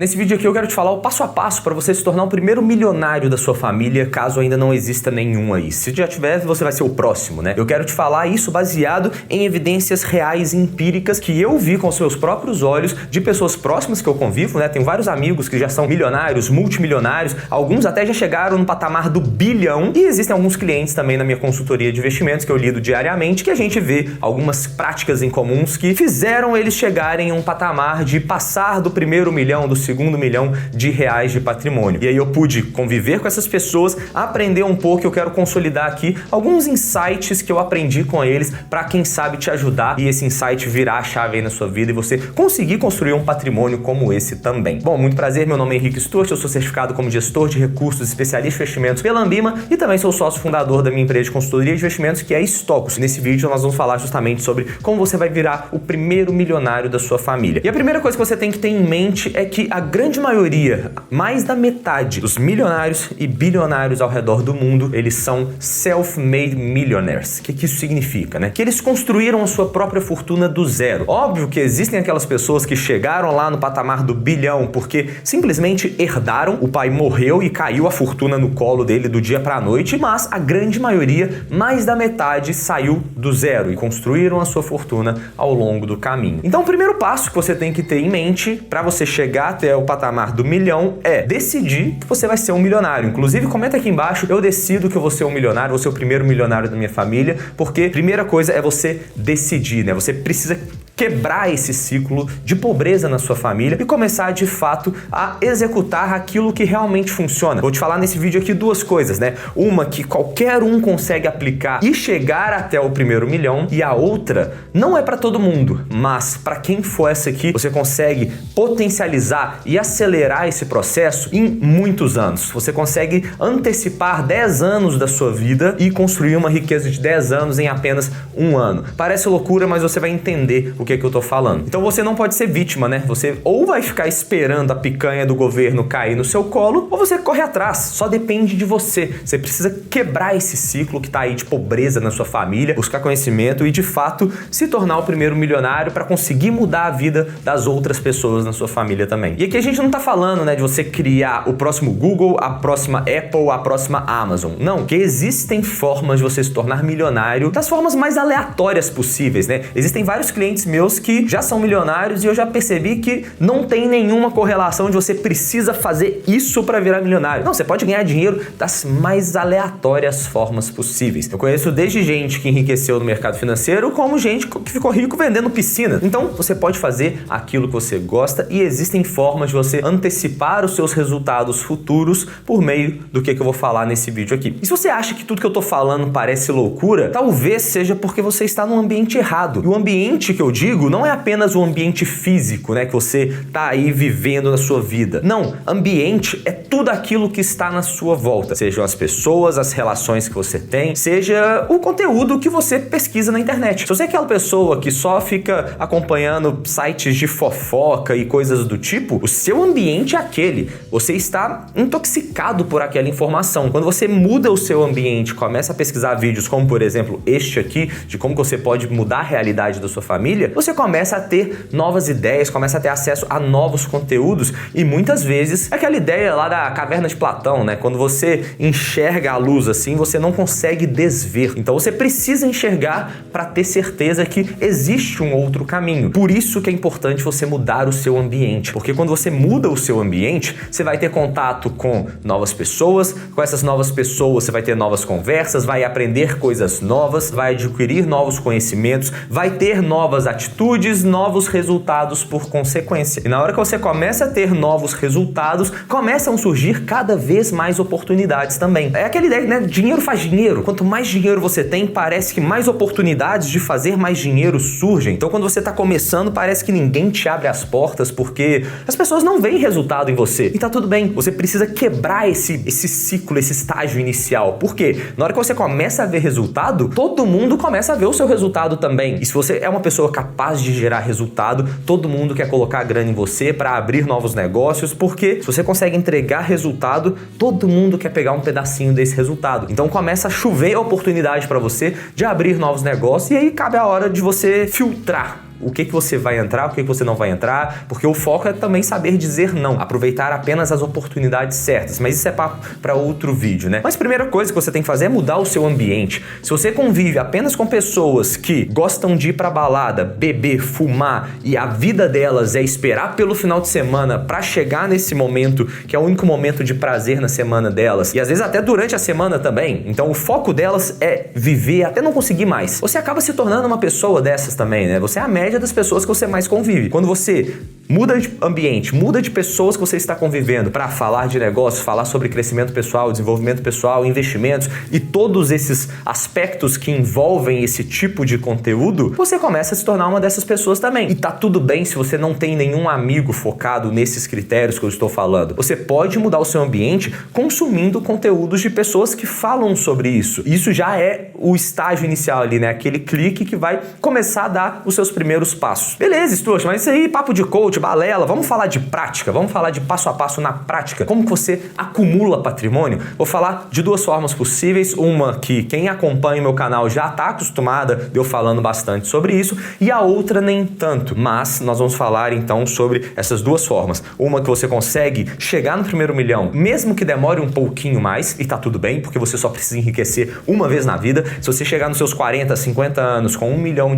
Nesse vídeo aqui eu quero te falar o passo a passo para você se tornar o primeiro milionário da sua família, caso ainda não exista nenhum aí. Se já tiver, você vai ser o próximo, né? Eu quero te falar isso baseado em evidências reais e empíricas que eu vi com os meus próprios olhos de pessoas próximas que eu convivo, né? Tenho vários amigos que já são milionários, multimilionários, alguns até já chegaram no patamar do bilhão, e existem alguns clientes também na minha consultoria de investimentos que eu lido diariamente, que a gente vê algumas práticas em comuns que fizeram eles chegarem a um patamar de passar do primeiro milhão, do segundo milhão de reais de patrimônio. E aí eu pude conviver com essas pessoas, aprender um pouco. Eu quero consolidar aqui alguns insights que eu aprendi com eles para, quem sabe, te ajudar e esse insight virar a chave aí na sua vida e você conseguir construir um patrimônio como esse também. Bom, muito prazer, meu nome é Henrique Stuart, eu sou certificado como gestor de recursos, especialista em investimentos pela Ambima e também sou sócio fundador da minha empresa de consultoria de investimentos, que é Stocus. Nesse vídeo nós vamos falar justamente sobre como você vai virar o primeiro milionário da sua família. E a primeira coisa que você tem que ter em mente é que a grande maioria, mais da metade dos milionários e bilionários ao redor do mundo, eles são self-made millionaires. O que isso significa, né? Que eles construíram a sua própria fortuna do zero. Óbvio que existem aquelas pessoas que chegaram lá no patamar do bilhão porque simplesmente herdaram, o pai morreu e caiu a fortuna no colo dele do dia para a noite, mas a grande maioria, mais da metade, saiu do zero e construíram a sua fortuna ao longo do caminho. Então o primeiro passo que você tem que ter em mente para você chegar até o patamar do milhão é decidir que você vai ser um milionário. Inclusive, comenta aqui embaixo, eu decido que eu vou ser um milionário, vou ser o primeiro milionário da minha família, porque primeira coisa é você decidir, né? Você precisa quebrar esse ciclo de pobreza na sua família e começar de fato a executar aquilo que realmente funciona. Vou te falar nesse vídeo aqui duas coisas, né? Uma que qualquer um consegue aplicar e chegar até o primeiro milhão, e a outra não é para todo mundo, mas para quem for essa aqui, você consegue potencializar e acelerar esse processo em muitos anos. Você consegue antecipar 10 anos da sua vida e construir uma riqueza de 10 anos em apenas um ano. Parece loucura, mas você vai entender o que eu tô falando. Então você não pode ser vítima, né? Você ou vai ficar esperando a picanha do governo cair no seu colo, ou você corre atrás. Só depende de você. Você precisa quebrar esse ciclo que tá aí de pobreza na sua família, buscar conhecimento e de fato se tornar o primeiro milionário para conseguir mudar a vida das outras pessoas na sua família também. E aqui a gente não tá falando, né, de você criar o próximo Google, a próxima Apple, a próxima Amazon. Não, que existem formas de você se tornar milionário das formas mais aleatórias possíveis, né? Existem vários clientes meus que já são milionários e eu já percebi que não tem nenhuma correlação de você precisa fazer isso para virar milionário. Não, você pode ganhar dinheiro das mais aleatórias formas possíveis. Eu conheço desde gente que enriqueceu no mercado financeiro, como gente que ficou rico vendendo piscina. Então, você pode fazer aquilo que você gosta e existem formas de você antecipar os seus resultados futuros por meio do que eu vou falar nesse vídeo aqui. E se você acha que tudo que eu tô falando parece loucura, talvez seja porque você está num ambiente errado. E o ambiente que eu digo não é apenas o ambiente físico, né, que você tá aí vivendo na sua vida. Não, ambiente é tudo aquilo que está na sua volta. Sejam as pessoas, as relações que você tem, seja o conteúdo que você pesquisa na internet. Se você é aquela pessoa que só fica acompanhando sites de fofoca e coisas do tipo, o seu ambiente é aquele. Você está intoxicado por aquela informação. Quando você muda o seu ambiente, começa a pesquisar vídeos como, por exemplo, este aqui, de como você pode mudar a realidade da sua família, você começa a ter novas ideias, começa a ter acesso a novos conteúdos e muitas vezes aquela ideia lá da caverna de Platão, né? Quando você enxerga a luz assim, você não consegue desver. Então você precisa enxergar para ter certeza que existe um outro caminho. Por isso que é importante você mudar o seu ambiente, porque quando você muda o seu ambiente, você vai ter contato com novas pessoas, com essas novas pessoas você vai ter novas conversas, vai aprender coisas novas, vai adquirir novos conhecimentos, vai ter novas atitudes, novos resultados por consequência. E na hora que você começa a ter novos resultados, começam a surgir cada vez mais oportunidades também. É aquela ideia, né? Dinheiro faz dinheiro. Quanto mais dinheiro você tem, parece que mais oportunidades de fazer mais dinheiro surgem. Então quando você tá começando, parece que ninguém te abre as portas porque as pessoas não veem resultado em você. E tá tudo bem. Você precisa quebrar esse ciclo, esse estágio inicial. Por quê? Na hora que você começa a ver resultado, todo mundo começa a ver o seu resultado também. E se você é uma pessoa capaz de gerar resultado, todo mundo quer colocar grana em você para abrir novos negócios, porque se você consegue entregar resultado, todo mundo quer pegar um pedacinho desse resultado. Então começa a chover oportunidade para você de abrir novos negócios e aí cabe a hora de você filtrar o que você vai entrar, o que você não vai entrar, porque o foco é também saber dizer não, aproveitar apenas as oportunidades certas, mas isso é papo para outro vídeo, né? Mas a primeira coisa que você tem que fazer é mudar o seu ambiente. Se você convive apenas com pessoas que gostam de ir pra balada, beber, fumar e a vida delas é esperar pelo final de semana para chegar nesse momento que é o único momento de prazer na semana delas, e às vezes até durante a semana também, então o foco delas é viver até não conseguir mais, você acaba se tornando uma pessoa dessas também, né? Você é a média das pessoas que você mais convive. Quando você muda de ambiente, muda de pessoas que você está convivendo para falar de negócios, falar sobre crescimento pessoal, desenvolvimento pessoal, investimentos e todos esses aspectos que envolvem esse tipo de conteúdo, você começa a se tornar uma dessas pessoas também. E tá tudo bem se você não tem nenhum amigo focado nesses critérios que eu estou falando. Você pode mudar o seu ambiente consumindo conteúdos de pessoas que falam sobre isso. Isso já é o estágio inicial ali, né? Aquele clique que vai começar a dar os seus primeiros passos. Beleza, Stuart, mas isso aí, papo de coach, balela, vamos falar de prática, vamos falar de passo a passo na prática. Como que você acumula patrimônio? Vou falar de duas formas possíveis, uma que quem acompanha o meu canal já está acostumada de eu falando bastante sobre isso, e a outra nem tanto, mas nós vamos falar então sobre essas duas formas. Uma que você consegue chegar no primeiro milhão, mesmo que demore um pouquinho mais, e tá tudo bem, porque você só precisa enriquecer uma vez na vida. Se você chegar nos seus 40, 50 anos com R$1 milhão,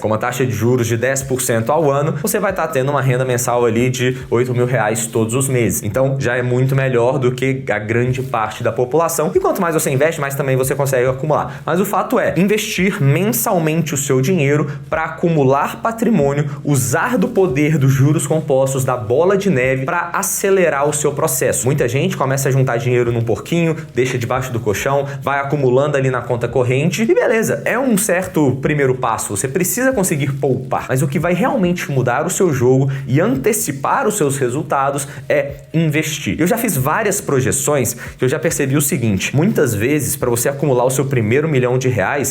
com uma taxa de juros de 10% ao ano, você vai estar tendo uma renda mensal ali de R$8 mil todos os meses. Então já é muito melhor do que a grande parte da população. E quanto mais você investe, mais também você consegue acumular. Mas o fato é investir mensalmente o seu dinheiro para acumular patrimônio, usar do poder dos juros compostos, da bola de neve para acelerar o seu processo. Muita gente começa a juntar dinheiro num porquinho, deixa debaixo do colchão, vai acumulando ali na conta corrente e beleza, é um certo primeiro passo. Você precisa conseguir poupar, mas o que vai realmente mudar o seu jogo e antecipar os seus resultados é investir. Eu já fiz várias projeções que eu já percebi o seguinte: muitas vezes para você acumular o seu primeiro R$1 milhão,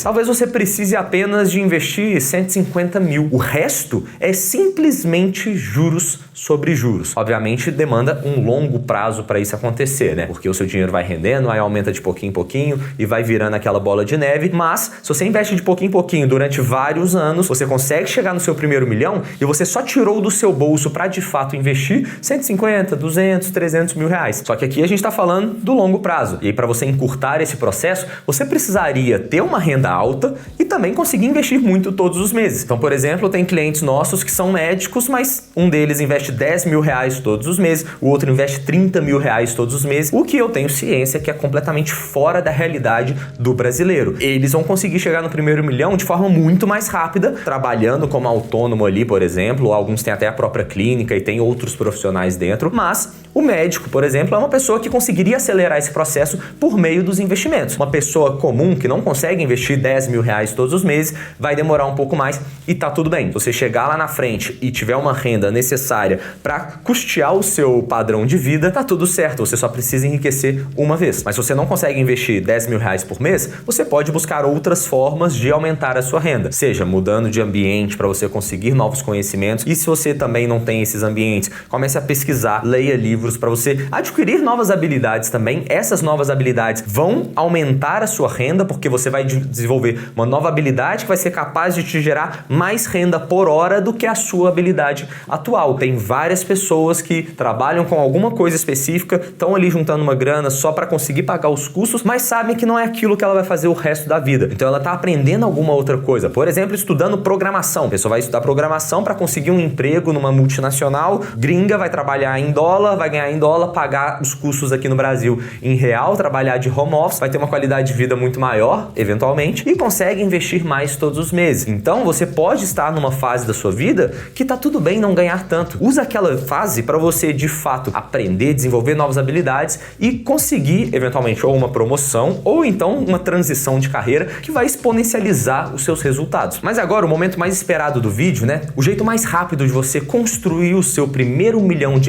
talvez você precise apenas de investir 150 mil. O resto é simplesmente juros sobre juros. Obviamente demanda um longo prazo para isso acontecer, né? Porque o seu dinheiro vai rendendo, aí aumenta de pouquinho em pouquinho e vai virando aquela bola de neve, mas se você investe de pouquinho em pouquinho durante vários anos, você consegue chegar no seu primeiro R$1 milhão e você só tirou do seu bolso para de fato investir 150, 200, 300 mil reais. Só que aqui a gente está falando do longo prazo. E aí para você encurtar esse processo, você precisaria ter uma renda alta e também conseguir investir muito todos os meses. Então, por exemplo, tem clientes nossos que são médicos, mas um deles investe R$10 mil todos os meses, o outro investe R$30 mil todos os meses, o que eu tenho ciência que é completamente fora da realidade do brasileiro. Eles vão conseguir chegar no primeiro R$1 milhão de forma muito mais rápida, trabalhando como autônomo ali, por exemplo, alguns têm até a própria clínica e tem outros profissionais dentro, mas o médico, por exemplo, é uma pessoa que conseguiria acelerar esse processo por meio dos investimentos. Uma pessoa comum que não consegue investir R$10 mil todos os meses vai demorar um pouco mais e tá tudo bem. Se você chegar lá na frente e tiver uma renda necessária para custear o seu padrão de vida, tá tudo certo. Você só precisa enriquecer uma vez. Mas se você não consegue investir R$10 mil por mês, você pode buscar outras formas de aumentar a sua renda, seja mudando de ambiente para você conseguir novos conhecimentos. E se você também não tem esses ambientes, comece a pesquisar, leia livros para você adquirir novas habilidades também. Essas novas habilidades vão aumentar a sua renda, porque você vai desenvolver uma nova habilidade que vai ser capaz de te gerar mais renda por hora do que a sua habilidade atual. Tem várias pessoas que trabalham com alguma coisa específica, estão ali juntando uma grana só para conseguir pagar os custos, mas sabem que não é aquilo que ela vai fazer o resto da vida. Então ela está aprendendo alguma outra coisa. Por exemplo, estudando programação. A pessoa vai estudar programação para conseguir um emprego numa multinacional gringa, vai trabalhar em dólar, vai ganhar em dólar, pagar os custos aqui no Brasil em real, trabalhar de home office, vai ter uma qualidade de vida muito maior, eventualmente, e consegue investir mais todos os meses. Então você pode estar numa fase da sua vida que tá tudo bem não ganhar tanto. Usa aquela fase para você de fato aprender, desenvolver novas habilidades e conseguir eventualmente ou uma promoção ou então uma transição de carreira que vai exponencializar os seus resultados. Mas agora o momento mais esperado do vídeo, né? O jeito mais rápido de você construir o seu primeiro R$1 milhão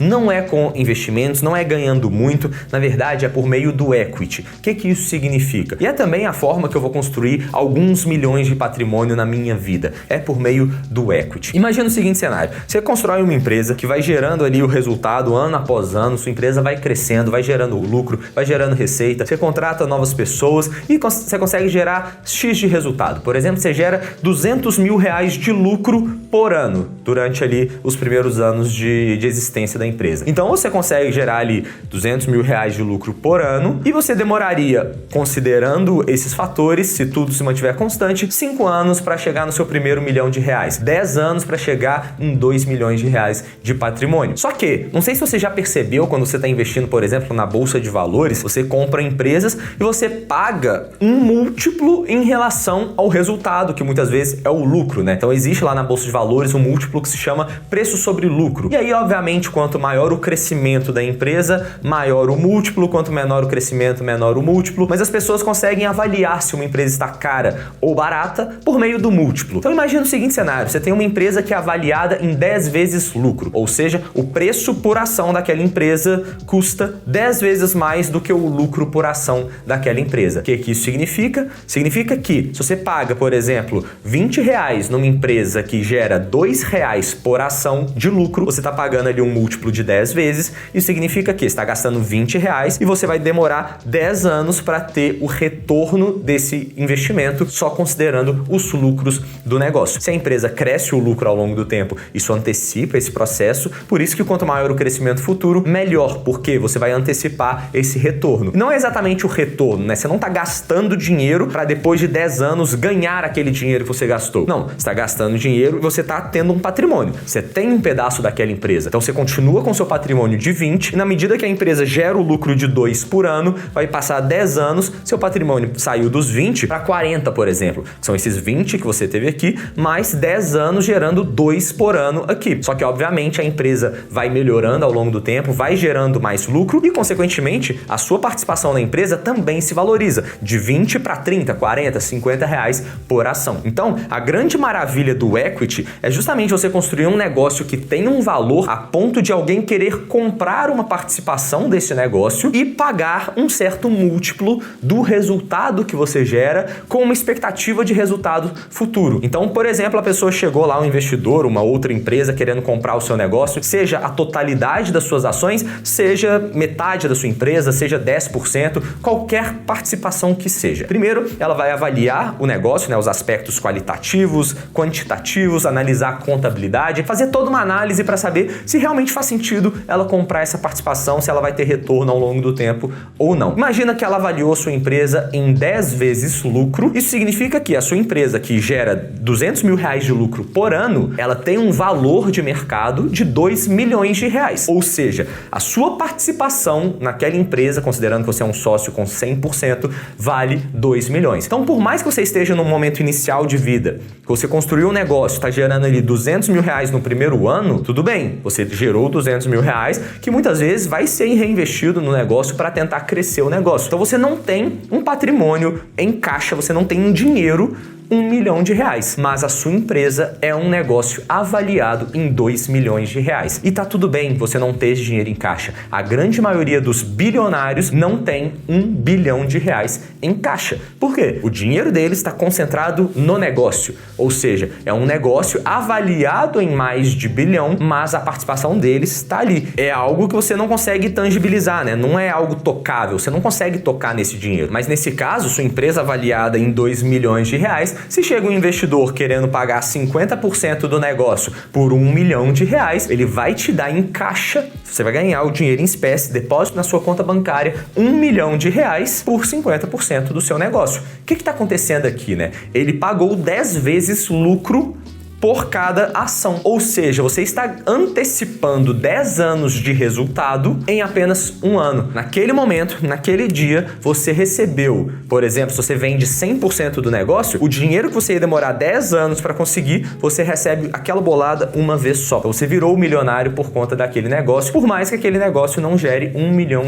não é é com investimentos, não é ganhando muito, na verdade é por meio do equity. O que isso significa? E é também a forma que eu vou construir alguns milhões de patrimônio na minha vida, é por meio do equity. Imagina o seguinte cenário, você constrói uma empresa que vai gerando ali o resultado ano após ano, sua empresa vai crescendo, vai gerando lucro, vai gerando receita, você contrata novas pessoas e você consegue gerar X de resultado. Por exemplo, você gera R$200 mil de lucro por ano durante ali os primeiros anos de existência da empresa. Então você consegue gerar ali R$200 mil de lucro por ano e você demoraria, considerando esses fatores, se tudo se mantiver constante, 5 anos para chegar no seu primeiro R$1 milhão, 10 anos para chegar em R$2 milhões de patrimônio. Só que, não sei se você já percebeu quando você está investindo, por exemplo, na bolsa de valores, você compra empresas e você paga um múltiplo em relação ao resultado, que muitas vezes é o lucro, né? Então existe lá na bolsa de valores um múltiplo que se chama preço sobre lucro. E aí, obviamente, quanto maior o crescimento da empresa, maior o múltiplo, quanto menor o crescimento, menor o múltiplo, mas as pessoas conseguem avaliar se uma empresa está cara ou barata por meio do múltiplo. Então imagina o seguinte cenário, você tem uma empresa que é avaliada em 10 vezes lucro, ou seja, o preço por ação daquela empresa custa 10 vezes mais do que o lucro por ação daquela empresa. O que isso significa? Significa que se você paga, por exemplo, R$20 numa empresa que gera R$2 por ação de lucro, você está pagando ali um múltiplo de 10 vezes, isso significa que você está gastando R$20 e você vai demorar 10 anos para ter o retorno desse investimento, só considerando os lucros do negócio. Se a empresa cresce o lucro ao longo do tempo, isso antecipa esse processo, por isso que quanto maior o crescimento futuro, melhor, porque você vai antecipar esse retorno. Não é exatamente o retorno, né? Você não está gastando dinheiro para depois de 10 anos ganhar aquele dinheiro que você gastou. Não, você está gastando dinheiro e você está tendo um patrimônio. Você tem um pedaço daquela empresa. Então você continua com seu patrimônio de 20 e na medida que a empresa gera o lucro de 2 por ano, vai passar 10 anos, seu patrimônio saiu dos 20 para 40, por exemplo. São esses 20 que você teve aqui, mais 10 anos gerando 2 por ano aqui. Só que, obviamente, a empresa vai melhorando ao longo do tempo, vai gerando mais lucro e, consequentemente, a sua participação na empresa também se valoriza, de 20 para 30, 40, 50 reais por ação. Então, a grande maravilha do equity é justamente você construir um negócio que tem um valor a ponto de alguém querer comprar uma participação desse negócio e pagar um certo múltiplo do resultado que você gera com uma expectativa de resultado futuro. Então, por exemplo, a pessoa chegou lá, um investidor, uma outra empresa querendo comprar o seu negócio, seja a totalidade das suas ações, seja metade da sua empresa, seja 10%, qualquer participação que seja. Primeiro, ela vai avaliar o negócio, né, os aspectos qualitativos, quantitativos, analisar a contabilidade, fazer toda uma análise para saber se realmente faz sentido ela comprar essa participação, se ela vai ter retorno ao longo do tempo ou não. Imagina que ela avaliou sua empresa em 10 vezes lucro. Isso significa que a sua empresa, que gera R$200 mil de lucro por ano, ela tem um valor de mercado de R$2 milhões. Ou seja, a sua participação naquela empresa, considerando que você é um sócio com 100%, vale R$2 milhões. Então, por mais que você esteja num momento inicial de vida, que você construiu um negócio, está gerando ali R$200 mil no primeiro ano, tudo bem, você gerou R$200 mil, que muitas vezes vai ser reinvestido no negócio para tentar crescer o negócio. Então você não tem um patrimônio em caixa, você não tem um dinheiro, R$1 milhão, mas a sua empresa é um negócio avaliado em R$2 milhões. E tá tudo bem você não ter esse dinheiro em caixa. A grande maioria dos bilionários não tem R$1 bilhão em caixa. Por quê? O dinheiro deles está concentrado no negócio, ou seja, é um negócio avaliado em mais de bilhão, mas a participação deles está ali. É algo que você não consegue tangibilizar, né? Não é algo tocável, você não consegue tocar nesse dinheiro. Mas nesse caso, sua empresa avaliada em R$2 milhões, se chega um investidor querendo pagar 50% do negócio por R$1 milhão, ele vai te dar em caixa, você vai ganhar o dinheiro em espécie, depósito na sua conta bancária, R$1 milhão por 50% do seu negócio. O que está acontecendo aqui, né? Ele pagou 10 vezes lucro por cada ação. Ou seja, você está antecipando 10 anos de resultado em apenas um ano. Naquele momento, naquele dia, você recebeu, por exemplo, se você vende 100% do negócio, o dinheiro que você ia demorar 10 anos para conseguir, você recebe aquela bolada uma vez só. Então, você virou milionário por conta daquele negócio, por mais que aquele negócio não gere R$1 milhão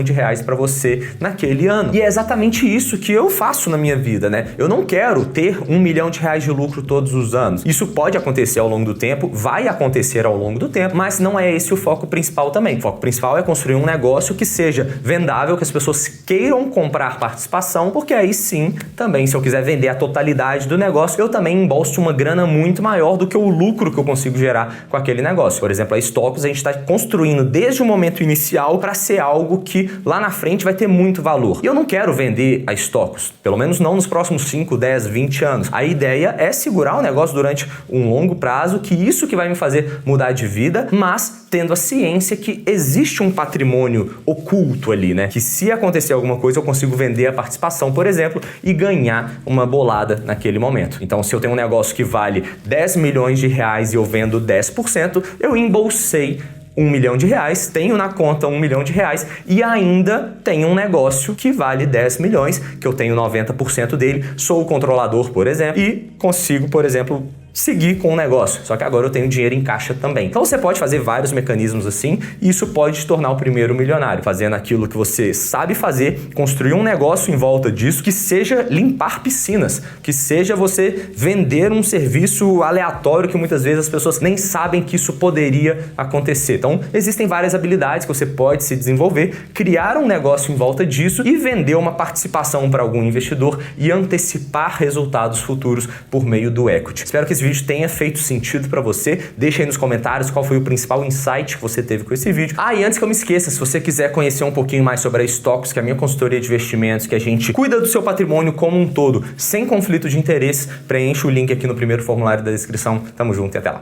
para você naquele ano. E é exatamente isso que eu faço na minha vida, né? Eu não quero ter R$1 milhão de lucro todos os anos. Isso pode acontecer acontecer ao longo do tempo, vai acontecer ao longo do tempo, mas não é esse o foco principal também. O foco principal é construir um negócio que seja vendável, que as pessoas queiram comprar participação, porque aí sim, também, se eu quiser vender a totalidade do negócio, eu também embolso uma grana muito maior do que o lucro que eu consigo gerar com aquele negócio. Por exemplo, a Stocks a gente está construindo desde o momento inicial para ser algo que lá na frente vai ter muito valor. E eu não quero vender a Stocks, pelo menos não nos próximos 5, 10, 20 anos. A ideia é segurar o negócio durante um longo prazo, que isso que vai me fazer mudar de vida, mas tendo a ciência que existe um patrimônio oculto ali, né? Que se acontecer alguma coisa, eu consigo vender a participação, por exemplo, e ganhar uma bolada naquele momento. Então, se eu tenho um negócio que vale 10 milhões de reais e eu vendo 10%, eu embolsei 1 milhão de reais, tenho na conta 1 milhão de reais e ainda tenho um negócio que vale 10 milhões, que eu tenho 90% dele, sou o controlador, por exemplo, e consigo, por exemplo, seguir com o negócio, só que agora eu tenho dinheiro em caixa também. Então você pode fazer vários mecanismos assim e isso pode te tornar o primeiro milionário, fazendo aquilo que você sabe fazer, construir um negócio em volta disso, que seja limpar piscinas, que seja você vender um serviço aleatório que muitas vezes as pessoas nem sabem que isso poderia acontecer. Então existem várias habilidades que você pode se desenvolver, criar um negócio em volta disso e vender uma participação para algum investidor e antecipar resultados futuros por meio do equity. Espero que esse vídeo tenha feito sentido para você. Deixa aí nos comentários qual foi o principal insight que você teve com esse vídeo. Ah, e antes que eu me esqueça, se você quiser conhecer um pouquinho mais sobre a Stocks, que é a minha consultoria de investimentos, que a gente cuida do seu patrimônio como um todo, sem conflito de interesses, preencha o link aqui no primeiro formulário da descrição. Tamo junto e até lá.